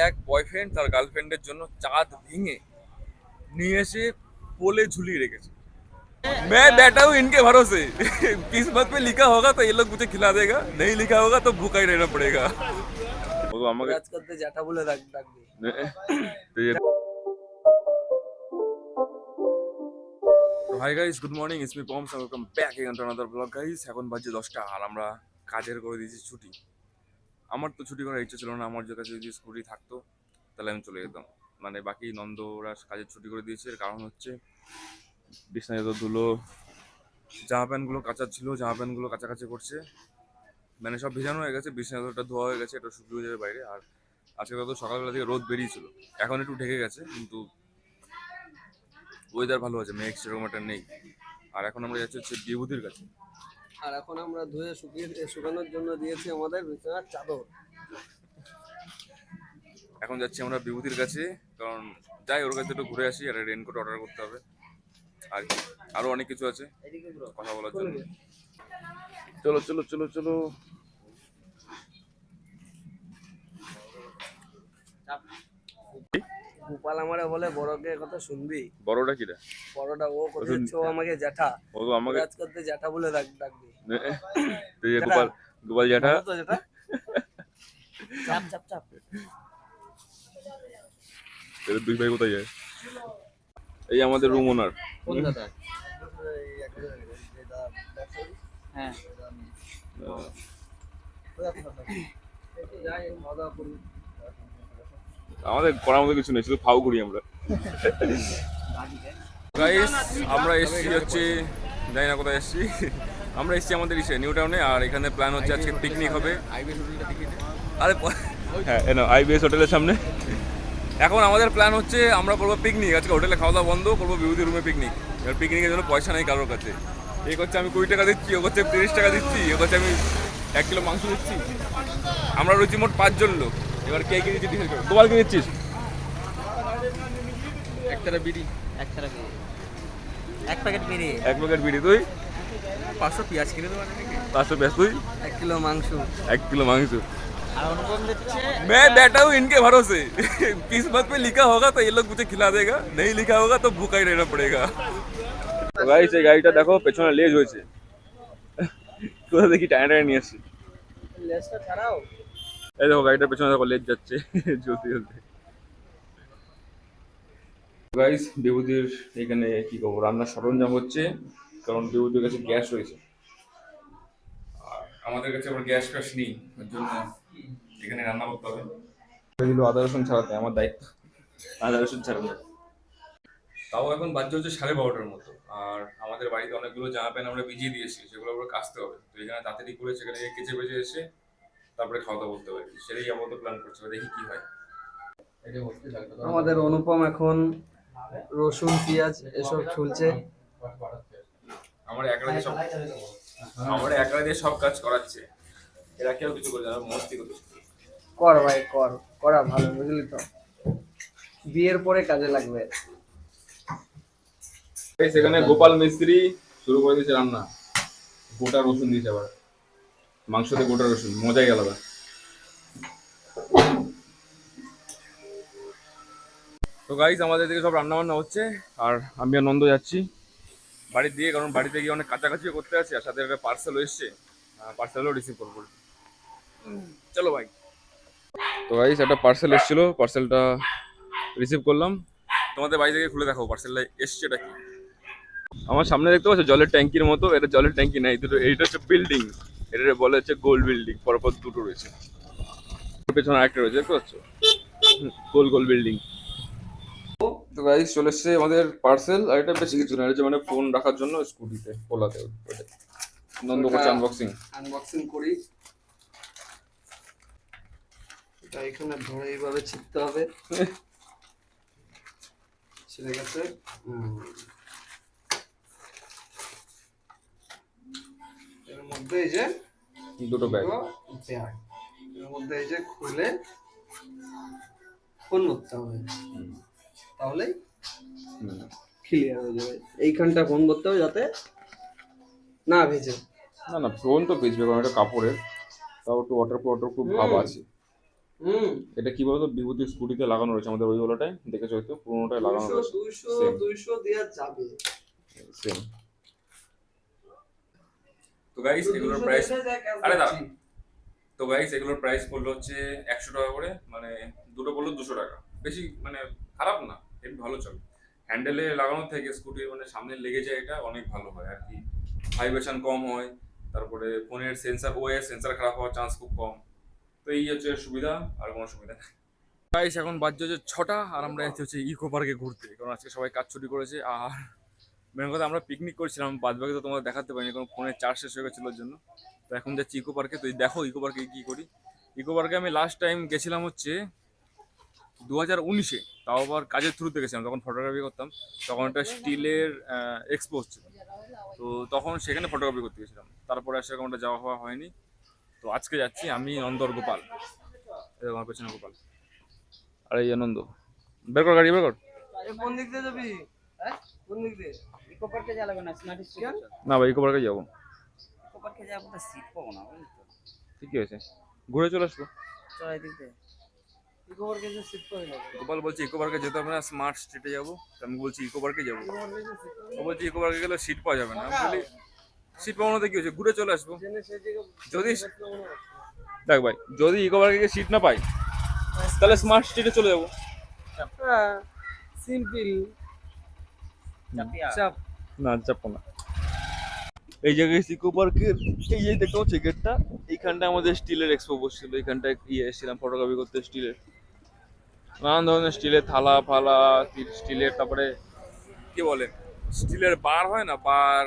এক বয়ফ্রেন্ড তার গার্লফ্রেন্ডের জন্য চাঁদ ভেঙে নিয়ে এসে পোলে ঝুলিয়ে রেখেছে। मैं बैठा हूँ इनके भरोसे किस्मत में लिखा होगा तो ये लोग मुझे खिला देगा, नहीं लिखा होगा तो भूखा ही रहना पड़ेगा। वो तो আমাকে কাজ করতে জ্যাঠা বলে ডাকবি। তো hi guys, good morning, it's me পমস, welcome back again to another blog guys. এখন বাজে 10টা আর আমরা কাজের করে দিয়েছি ছুটি। আমার তো ছুটি করার ইচ্ছে ছিল না, আমার কাছে যদি স্কুটি থাকতো তাহলে আমি চলে যেতাম। মানে বাকি নন্দরা কাজের ছুটি করে দিয়েছে, এর কারণ হচ্ছে বিছানায় তো ধুলো, জামা প্যান্টগুলো কাচার ছিল, জামা প্যান্টগুলো কাছাকাছি করছে, মানে সব ভিজানো হয়ে গেছে, বিছানাটা ধোয়া হয়ে গেছে, এটা শুকিয়ে যাবে বাইরে। আর আজকে তো সকালবেলা থেকে রোদ বেরিয়েছিল, এখন একটু ঢেকে গেছে, কিন্তু ওয়েদার ভালো আছে, মেঘ সেরকম একটা নেই। আর এখন আমরা যাচ্ছি হচ্ছে বিভূতির কাছে। আর এখন আমরা ধুয়ে শুকানোর জন্য দিয়েছি আমাদের বিছানার চাদর। এখন যাচ্ছি আমরা বিভূতির কাছে, কারণ যাই ওর কাছে একটু ঘুরে আসি, আর রেনকোট অর্ডার করতে হবে, আর আরো অনেক কিছু আছে কথা বলার জন্য। চলো চলো চলো চলো। গোপাল আমারে বলে বড়কে কথা শুনবি। বড়টা কিরা? বড়টা ও কথা হচ্ছে ও আমাকে জ্যাঠা, ও তো আমাকে কাজ করতে জ্যাঠা বলে ডাকবি। তুই গোপাল, গোপাল জ্যাঠা। তো জ্যাঠা চাপ চাপ চাপ। এদের দুই ভাই কোথায় যায়? এই আমাদের রুম ওনার। কোন দাদা? হ্যাঁ যাই খাওয়া দাওয়া করি। আমাদের করার মতো কিছু নেই, শুধু ফাউ করি আমরা। গাইস, আমরা এসেছি হচ্ছে, জানি না কোথায় এসেছি, আমরা এসেছি আমাদের নিউ টাউনে। আর এখানে প্ল্যান হচ্ছে আজকে পিকনিক হবে। আরে হ্যাঁ, আইবিএস হোটেলের সামনে। এখন আমাদের প্ল্যান হচ্ছে আমরা করবো পিকনিক আজকে, হোটেলে খাওয়া দাওয়া বন্ধ করবো, বিভূতি রুমে পিকনিক। এবার পিকনিকের জন্য পয়সা নেই কারোর কাছে। এই করছে আমি 20 টাকা দিচ্ছি, ও করছে 30 টাকা দিচ্ছি, ও করছে আমি 1 কিলো মাংস দিচ্ছি। আমরা রয়েছি মোট 5 জন লোক। এবার কে কে দিচ্ছি? তোমার কি দিচ্ছিস? একটা বিড়ি, একটা বিড়ি, এক প্যাকেট বিড়ি, 1 প্যাকেট বিড়ি। তুই 500 পেঁয়াজ কিনে দেবো নাকি? 500 পেঁয়াজ। তুই 1 কিলো মাংস। 1 কিলো মাংস। আর অনুপম দিচ্ছে मैं बैठा हूँ इनके भरोसे किस्मत में लिखा होगा तो ये लोग मुझे खिला देगा, नहीं लिखा होगा तो भूखा ही रहना पड़ेगा। তো গাইস, এই গাড়িটা দেখো পেছনে লেজ হয়েছে, কোথা দেখি টানা টানা নিয়ে আসছি। লেসটা ছাড়াও। এই দেখো গাড়িটার পেছনে দেখো লেজ যাচ্ছে জ্বলতে জ্বলতে। গাইস, বিভূতির এখানে কি করবো, রান্নার সরঞ্জাম হচ্ছে, কারণ বিভূতির কাছে গ্যাস রয়েছে, আর আমাদের কাছে আবার গ্যাস ফ্যাস নেই, ওর জন্য এখানে রান্না করতে হবে। এগুলো আদা রসুন ছাড়াতে আমার দায়িত্ব, আদা রসুন ছাড়ানো। তাও এখন বাজে হচ্ছে 12:30টার মতো, আর আমাদের বাড়িতে অনেকগুলো জামা প্যান্ট আমরা ভিজিয়ে দিয়েছি, সেগুলো আবার কাচতে হবে। তো এখানে তাড়াতাড়ি করে সেখানে কেচে বেজে এসে তারপরে খাওয়া দাওয়া করতে হবে, সেটাই আমাদের প্ল্যান করছে, দেখি কি হয়। আমাদের অনুপম এখন রসুন পেঁয়াজ এসব ছুলছে। আমার একলা দিয়ে সব কাজ করাচ্ছে, এরা কেউ কিছু করে যাবে, মস্তি করছে। কর ভাই কর, করা ভালো, বুঝলি তো, বিয়ের পরে কাজে লাগবে। সেখানে গোপাল মিস্ত্রি শুরু করে দিয়েছে রান্না, গোটা রসুন দিয়েছে আবার মাংসতে, গোটা রসুন, মজাই আলাদা। তো গাইস, আমাদের দিকে সব রান্না বান্না হচ্ছে, আর আমি আর নন্দ যাচ্ছি বাড়ির দিকে, কারণ বাড়িতে গিয়ে অনেক কাছাকাছি করতে আছে, আর সাথে একটা পার্সেলও এসছে, পার্সেলও রিসিভ করবো। চলো ভাই। তো গাইস, একটা পার্সেল এসেছিল, পার্সেলটা রিসিভ করলাম। তোমাদের বাড়ি থেকে খুলে দেখো পার্সেলটা এসছে এটা কি। আমার সামনে দেখতে পাচ্ছ জলের ট্যাঙ্কির মতো, এটা জলের ট্যাঙ্কি নাই, দুটো, এইটা হচ্ছে বিল্ডিং, এটা বলে হচ্ছে গোল বিল্ডিং, পরপর দুটো রয়েছে, পেছনে আরেকটা রয়েছে, দেখতে পাচ্ছ, গোল গোল বিল্ডিং। তো গাইস, চলে এসছে আমাদের পার্সেল, আর এটা বেশি কিছু না, এটা মানে ফোন রাখার জন্য স্কুটিতে খোলাতে। নন্দ করছে আনবক্সিং করি। এটা এখানে ধরে এইভাবে ছিটতে হবে, ছিঁড়ে গেছে। এর মধ্যে এই যে দুটো ব্যাগ, এর মধ্যে এই যে খুলে ফোন করতে হবে, তাহলেই ক্লিয়ার হয়ে যাবে। এইখানটা ফোন করতে হবে যাতে না ভেজে। না না, ফোন তো ভিজবে, কারণ এটা কাপড়ের, তাও একটু ওয়াটারপ্রুফ ভাব আছে। এটা কি বলতো, বিভূতি স্কুটিতে লাগানো রয়েছে আমাদের ওই ওলাটায়, দেখেছো হয়তো পুরোনোটায় লাগানো রয়েছে। 200 দেওয়া যাবে। সেম। তো গাইস এগুলোর প্রাইস, আরে দাঁড়া, তো গাইস এগুলোর প্রাইস পড়লো হচ্ছে 100 টাকা করে, মানে দুটো পড়লো 200 টাকা। বেশি মানে খারাপ না, হেবি ভালো চলে। হ্যান্ডেলে লাগানো থেকে স্কুটির মানে সামনে লেগে যায়, এটা অনেক ভালো হয় আর কি, ভাইব্রেশন কম হয়, তারপরে ফোনের সেন্সার, ওএস সেন্সার খারাপ হওয়ার চান্স খুব কম। তো এই হচ্ছে সুবিধা, আর কোনো সুবিধা নেই। গাইস এখন বাজছে হচ্ছে 6টা, আর আমরা যাচ্ছি হচ্ছে ইকো পার্কে ঘুরতে, কারণ আজকে সবাই কাজ ছুটি করেছে। আর মেন কথা আমরা পিকনিক করছিলাম, বাদ বাকি তো তোমাদের দেখাতে পারিনি কারণ ফোনের চার্জ শেষ হয়ে গেছিল ওর জন্য। তো এখন যাচ্ছি ইকো পার্কে। তো এই দেখো ইকো পার্কে কি করি। ইকো পার্কে আমি লাস্ট টাইম গেছিলাম হচ্ছে 2019-এ, তাও আবার কাজের থ্রুতে গেছিলাম, তখন ফটোগ্রাফি করতাম। তখন একটা স্টিলের এক্সপো হচ্ছিল, তো তখন সেখানে ফটোগ্রাফি করতে গেছিলাম। তারপরে আর সেরকম একটা যাওয়া হওয়া হয়নি। তো আজকে যাচ্ছি আমি, নন্দর, গোপাল, এরকম আমার পেছনে গোপাল, আর এই আনন্দ। বের কর গাড়ি, বের কর। কোন দিক দিয়ে যাবি? হ্যাঁ, কোন দিক দিয়ে? ইকো পার্কে যা লাগবে না, স্মার্ট স্টেশন। না ভাই ইকো পার্কে যাবো। ইকো পার্কে যাবো তো সিট পাবো না, বুঝলি তো। ঠিকই আছে, ঘুরে চলে আসবো। চল এদিক দিয়ে। ইকো পার্কে যে সিট পাওয়া যাবে। গোপাল বলছে ইকো পার্কে যেতে হবে না, স্মার্ট স্ট্রিটে যাবো। তো আমি বলছি ইকো পার্কে যাবো। ও বলছে ইকো পার্কে গেলে সিট পাওয়া যাবে না। আমি বলি সিট পাবো না তো কি হয়েছে, ঘুরে চলে আসবো। যদি দেখ ভাই, যদি ইকো পার্কে গিয়ে সিট না পাই, তাহলে স্মার্ট স্ট্রিটে চলে যাবো। সিম্পল চাপিয়া। চাপ। না চাপবো না। এই জায়গায় ইকো পার্কের এই যে দেখতে পাচ্ছি গেটটা, এইখানটা আমাদের স্টিলের এক্সপো বসছিল। এইখানটায় এসেছিলাম ফটোগ্রাফি করতে, স্টিলের নানান ধরনের স্টিলের থালা ফালা, স্টিলের তারপরে কি বলে স্টিলের বার হয় না, বার,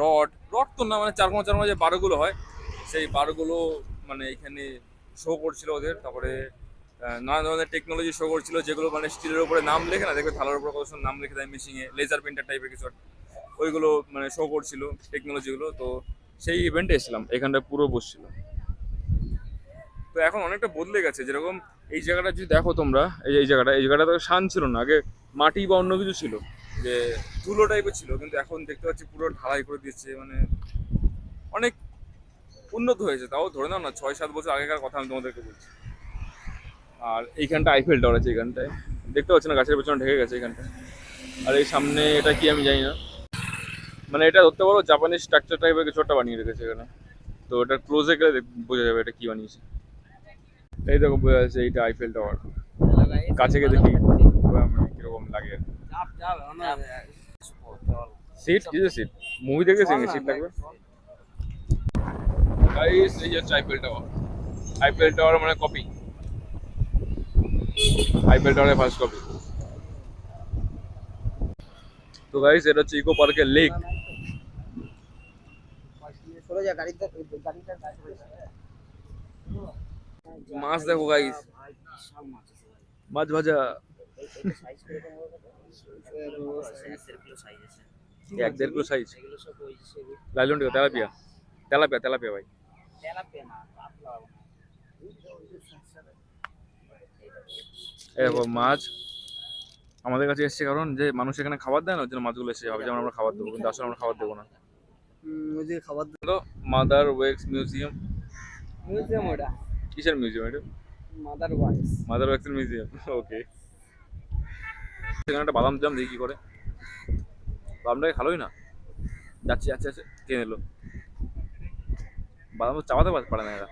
রড, রড তো না, মানে চারকোনা চারকোনা যে বারগুলো হয়, সেই বারগুলো মানে এখানে শো করছিল ওদের। তারপরে নানা ধরনের টেকনোলজি শো করছিল, যেগুলো মানে স্টিলের উপরে নাম লেখে না, দেখবে থালার উপরে কত সুন্দর নাম লিখে দেয় মেশিনে, লেজার প্রিন্টার টাইপের কিছু একটা, ওইগুলো মানে শো করছিল টেকনোলজিগুলো। তো সেই ইভেন্টে এসেছিলাম, এখানটা পুরো বসছিল। তো এখন অনেকটা বদলে গেছে, যেরকম এই জায়গাটা যদি দেখো তোমরা, এই জায়গাটা তো শান ছিল না আগে, মাটি বা অন্য কিছু ছিল, যে ধুলো টাইপের ছিল, কিন্তু এখন দেখতে পাচ্ছি পুরো ঢালাই করে দিচ্ছে, মানে অনেক উন্নত হয়েছে। তাও ধরে নাও না 6-7 বছর আগেকার কথা আমি তোমাদেরকে বলছি। আর এইখানটা আইফেল টাওয়ার আছে, এইখানটায় দেখতে পাচ্ছি না, গাছের পেছনে ঢেকে গেছে এইখানটায়। আর এই সামনে এটা কি আমি জানি না, মানে এটা ধরতে পারো জাপানিজ স্ট্রাকচার টাইপের কিছু একটা বানিয়ে রেখেছে এখানে। তো এটা ক্লোজে গেলে বোঝা যাবে এটা কি বানিয়েছে। এই দেখো বোঝা যাচ্ছে এইটা আইফেল টাওয়ার, কাছে গিয়ে দেখি মানে কিরকম লাগে। চাপ চাপ আমরা সিট কিসের সিট, মুভি দেখেছি সিট লাগবে। গাইস এই যে আইফেল টাওয়ার, আইফেল টাওয়ার মানে কপি, আইফেল টাওয়ারের ফার্স্ট কপি। তো গাইস এটা হচ্ছে ইকো পার্কের লেক। চলে যা গাড়িটা, গাড়িটা গাড়ি রয়েছে। মাছ দেখো গাইস, বিশাল মাছ আছে ভাই। মাছ ভাজা, এইটা সাইজ করে কোন কিলো সাইজ আছে। 1-1.5 কিলো সাইজ। এগুলো সব ওই হিসেবে লাইলন টিকা, তেলাপিয়া, তেলাপিয়া তেলাপিয়া ভাই। তেলাপিয়া না, কাতলা হবে না। এই দেখো মাছ আমাদের কাছে এসছে, কারণ যে মানুষ এখানে খাবার দেয় না, ওই জন্য মাছগুলো এসে ভাবে যেমন আমরা খাবার দেবো, কিন্তু আসলে আমরা খাবার দেবো না। ওই যে খাবার তো মাদার ওয়েক্স মিউজিয়াম, মিউজিয়াম ওটা, কিসের মিউজিয়াম এটা? Mother wise. মাদার ওয়েক্সের মিউজিয়াম, ওকে। সেখানে একটা বাদাম জাম দেখি কি করে, বাদামটাকে খালোই না, যাচ্ছে যাচ্ছে যাচ্ছে কে নিলো, বাদাম তো চাপাতে পারে না এরা,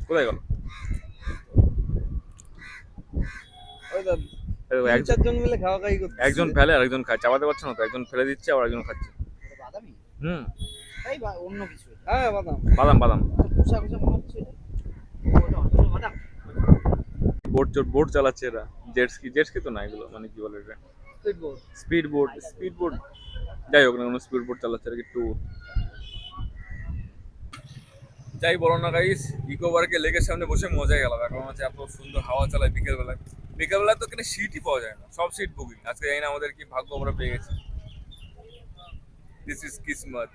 কোথায় গেল? ওই তো এই দেখো, 3-4 জন মিলে খাওয়া খাই করতে। একজন ফেলে আর একজন খায়, চাপাতে পারছে না তো, একজন ফেলে দিচ্ছে আর একজন খাচ্ছে। এটা বাদামি? হুম, তাই বা অন্য কিছু এটা? হ্যাঁ বাদাম। বাদাম বাদাম। খোসা খোসা মনে হচ্ছে এটা। ওটা হয়তো বাদাম। বোট চালাচ্ছে এরা, জেটস্কি তো না এগুলো, মানে কি বলে এটা, স্পিড বোট, যাই হোক না, কোনো স্পিড বোট চালাচ্ছে আর কি, ট্যুর। যাই বলো না গাইস, ইকো পার্কে লেকের সামনে বসে মজাই গেল, এখন হচ্ছে এত সুন্দর হাওয়া চালায় বিকেলবেলায়। বিকেলবেলায় তো এখানে সিটই পাওয়া যায় না, সব সিট বুকিং। আজকে জানি না আমাদের কি ভাগ্য, আমরা পেয়ে গেছি, দিস ইজ কিসমত।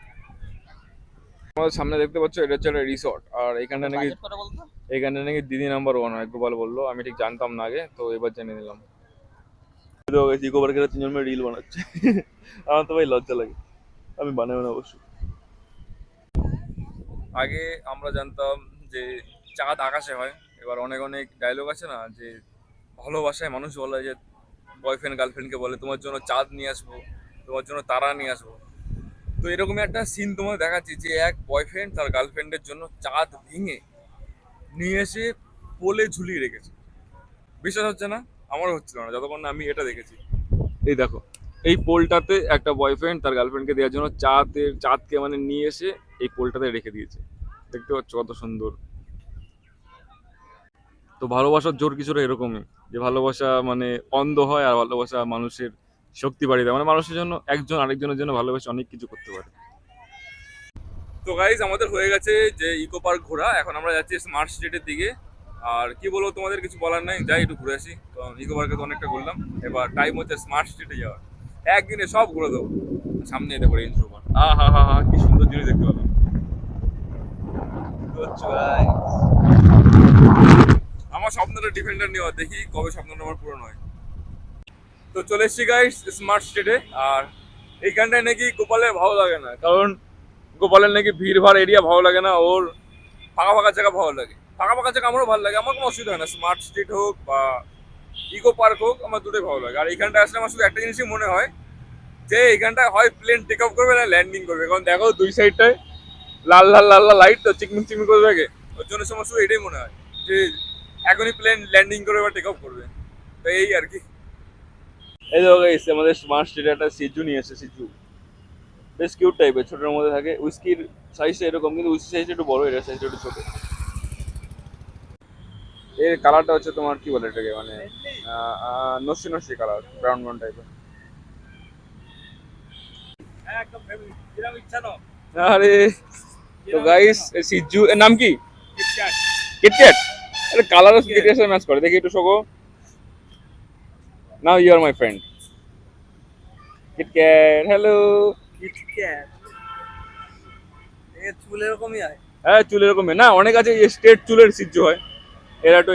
আমাদের সামনে দেখতে পাচ্ছ এটা হচ্ছে একটা রিসর্ট, আর এখানটা নাকি, বাজেট কত বলতো? এখানে নাকি দিদি নাম্বার 1 হয়, গোপাল বললো, আমি ঠিক জানতাম না আগে, তো এবার জেনে নিলাম। ইকো পার্কের 3 জন মিলে রিল বানাচ্ছে, আমার তো ভাই লজ্জা লাগে, আমি বানাবো না অবশ্য। আগে আমরা জানতাম যে চাঁদ আকাশে হয়। এবার অনেক অনেক ডায়লগ আছে না, যে ভালোবাসায় মানুষ বলে যে বয়ফ্রেন্ড গার্লফ্রেন্ডকে বলে তোমার জন্য চাঁদ নিয়ে আসবো, তোমার জন্য তারা নিয়ে আসবো। তো এরকমই একটা সিন তোমাকে দেখাচ্ছি, যে এক বয়ফ্রেন্ড তার গার্লফ্রেন্ডের জন্য চাঁদ ভেঙে নিয়ে এসে পোলে ঝুলিয়ে রেখেছে। বিশ্বাস হচ্ছে না? আমারও হচ্ছিল না যতক্ষণ না আমি এটা দেখেছি। এই দেখো, এই পোলটাতে একটা বয়ফ্রেন্ড তার গার্লফ্রেন্ডকে দেওয়ার জন্য চাঁদকে মানে নিয়ে এসে এই পোলটাতে রেখে দিয়েছে। দেখতে পাচ্ছ কত সুন্দর। তো ভালোবাসার জোর কিছুটা এরকমই, যে ভালোবাসা মানে অন্ধ হয়, আর ভালোবাসা মানুষের শক্তি বাড়িয়ে দেয়, মানে মানুষের জন্য একজন আরেকজনের জন্য ভালোবাসা অনেক কিছু করতে পারে। তো গাইজ আমাদের হয়ে গেছে যে ইকো পার্ক ঘোরা, এখন আমরা যাচ্ছি স্মার্ট স্ট্রিটের দিকে। আর কি বলবো, তোমাদের কিছু বলার নাই, যাই একটু ঘুরে আসি। তো ইকো পার্কে তো অনেকটা ঘুরলাম, এবার টাইম হচ্ছে স্মার্ট স্ট্রিটে যাওয়ার। একদিনে সব ঘুরে দেবো। সামনে দেখো রেঞ্জ রোভার, হা হা হা, কি সুন্দর জিনিস দেখতে পেলাম। আমার স্বপ্নটা ডিফেন্ডার নেওয়া, দেখি কবে স্বপ্নটা আমার পূরণ হয়। তো চলে এসছি গাইস স্মার্ট স্ট্রিটে। আর এইখানটায় নাকি গোপালের ভালো লাগে না, কারণ গোপালের নাকি ভিড় ভাড় এরিয়া ভালো লাগে না, ওর ফাঁকা ফাঁকা জায়গা ভালো লাগে। ফাঁকা ফাঁকা জায়গা আমারও ভালো লাগে, আমার কোনো অসুবিধা হয় না, স্মার্ট স্ট্রিট হোক বা ইকো পার্ক হোক, আমার দুটোই ভালো লাগে। আর এইখানটায় আসলে আমার শুধু একটা জিনিসই মনে হয়, যে এইখানটায় হয় প্লেন টেক অফ করবে না ল্যান্ডিং করবে, কারণ দেখো দুই সাইডটায় লাল লাল লাল লাল লাইট, তো চিকমিক চিকমিক করে থাকে। ওর জন্য সময় শুধু এটাই মনে হয় যে এখনই প্লেন ল্যান্ডিং করবে বা টেক অফ করবে। তো এই আর কি। এই দেখো গাইস, আমাদের স্মার্ট স্ট্রিটে একটা সিজু নিয়ে এসেছে। সিজু বেশ কিউট টাইপের, ছোটোর মধ্যে থাকে। উইস্কির সাইজটা এরকম, কিন্তু উইস্কি সাইজটা একটু বড়, এটার সাইজটা একটু ছোট। এর কালারটা হচ্ছে তোমার কি বলে এটাকে, মানে নস্যি নস্যি কালার, ব্রাউন ব্রাউন টাইপের। একদম ফ্যামিলি এরকম ইচ্ছা না। আরে তো গাইস, সিজু এর নাম কি? কিটক্যাট। আরে কালার কিটক্যাটের সাথে ম্যাচ করে, দেখি একটু শোকো। Now you are my friend KitKat. Hello. KitKat এর চুল এরকমই হয়। হ্যাঁ চুল এরকমই না, অনেক আছে স্ট্রেট চুলের সিজু হয়। এরা তো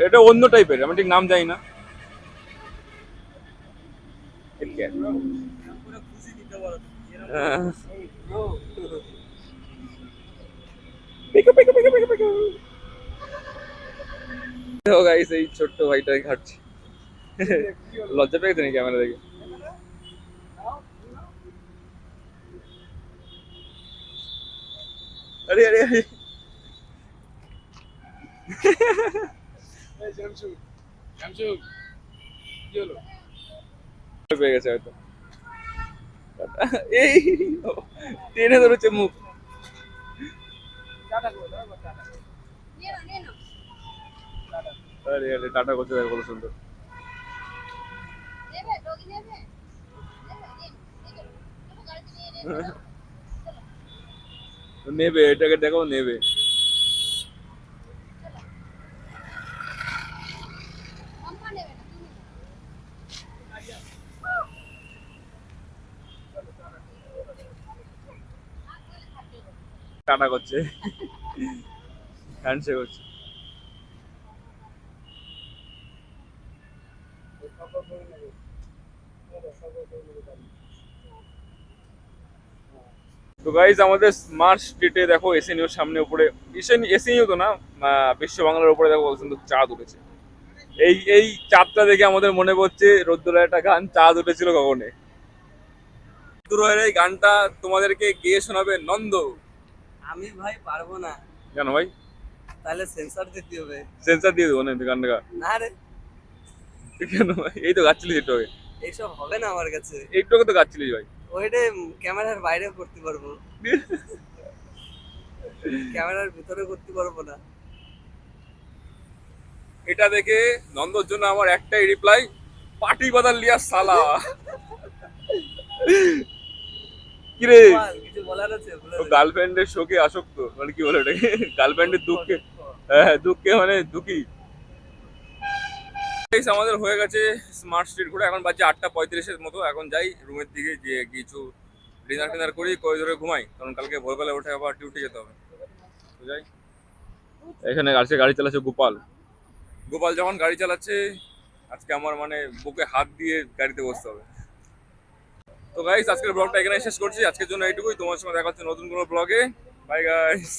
এটা অন্য টাইপের, আমি ঠিক নাম জানি না। কিটক্যাট। পুরো খুশি দিতে পারো পিকু পিকু পিকু পিকু পিকু। দেখো গাইস, এই ছোট্ট ভাইটাই ঘাটছে। লজ্জা পেয়েছে নাকি ক্যামেরা দেখে? আরে আরে আরে, পেয়ে গেছে হয়তো। এই টেনে ধরেছে মুখ। আরে আরে, টাটা করতে দেখো কত সুন্দর। নেবে, এটাকে দেখো নেবে। টাটা করছে, হ্যান্ডশেক করছে। তো গাইজ আমাদের স্মার্ট স্ট্রিটে দেখো এসএনইউর সামনে উপরে, এসএনইউ তো না, বিশ্ব বাংলার উপরে দেখো কত সুন্দর চাঁদ উঠেছে। এই চাঁদটা দেখে আমাদের মনে পড়ছে রোদ্দুরের একটা গান, চাঁদ উঠেছিল গগনে। রোদ্দুরের এই গানটা তোমাদেরকে গেয়ে শোনাবে নন্দ। আমি ভাই পারবো না। কেন ভাই? তাহলে সেন্সর দিতে হবে। সেন্সার দিয়ে দেবো না গানটা গা। না রে, কেন ভাই? এই তো গাচ্ছিলিস একটু আগে। এইসব হবে না আমার কাছে। একটু আগে তো গাচ্ছিলিস ভাই। ওইটা ক্যামেরার বাইরে করতে পারবো, ক্যামেরার ভিতরে করতে পারবো না। এটা দেখে নন্দর জন্য আমার একটাই রিপ্লাই, পাটি বাদাল লিয়া সালা। কিরে, কিছু বলার আছে? ও গার্লফ্রেন্ডের শোকে আসক্ত, মানে কি বলে এটাকে, গার্লফ্রেন্ডের দুঃখে, হ্যাঁ দুঃখে মানে দুঃখী। আমাদের হয়ে গেছে স্মার্ট স্ট্রিট ঘুরে, এখন বাজে 8:35-এর মতো। এখন যাই রুমের দিকে, যে কিছু ডিনার ফিনার করি, করিডোরে ঘুমাই, কারণ কালকে ভোরবেলা উঠে আবার ডিউটি যেতে হবে। তো যাই। এখানে আজকে গাড়ি চালাচ্ছে গোপাল। গোপাল যখন গাড়ি চালাচ্ছে, আজকে আমার মানে বুকে হাত দিয়ে গাড়িতে বসতে হবে। তো গাইস, আজকের ব্লগটা এখানে শেষ করছি। আজকের জন্য এইটুকুই। তোমার সঙ্গে দেখা হচ্ছে নতুন কোনো ব্লগে। Bye guys.